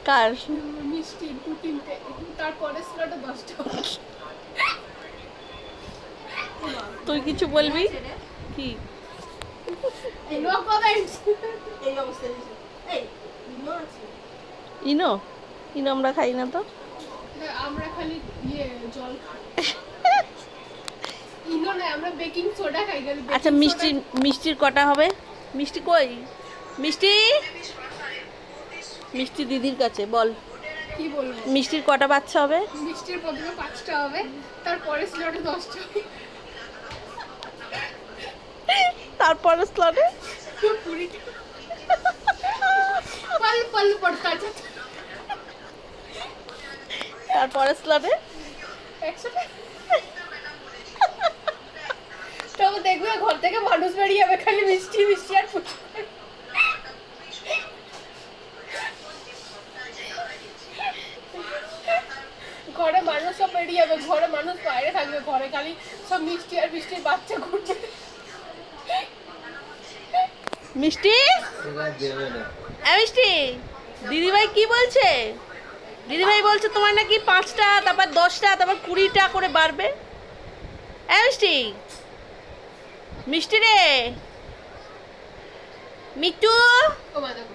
কার? মিষ্টি 2-3টে, তারপরে স্লটে 10টা। তুই কিছু বলবি কি? No comments. এই অবস্থা এই ইনো আছে। ইনো ইনো আমরা খাই না তো। আমরা খালি জল খাই। ইনো না, আমরা বেকিং সোডা খাই। আচ্ছা মিষ্টির কটা হবে? মিষ্টি কই? মিষ্টি মিষ্টি দিদির কাছে বল, কি বলবো? মিষ্টির কটা বাচ্চা হবে? মিষ্টির প্রথমে 5টা হবে, তারপরে স্লটে 10টা। তারপরে স্লটে पूरी पल पल पड़ता जाता। তারপরে স্লটে 100 তো দেখবে ঘর থেকে মানুষ বেরিয়ে যাবে খালি মিষ্টি মিষ্টি আর ফুচকা। ঘরে মানুষ সব বেরিয়ে যাবে, ঘরে মানুষ বাইরে থাকবে, ঘরে খালি সব মিষ্টি আর মিষ্টির বাচ্চা ঘুরবে। মিষ্টি মিষ্টি দিদিভাই কি বলছে? দিদিভাই বলছে তোমার নাকি 5টা, তারপর 10টা, তারপর 20টা করে বাড়বে। মিষ্টি মিষ্টি রে মিট্টু ও মা দেখো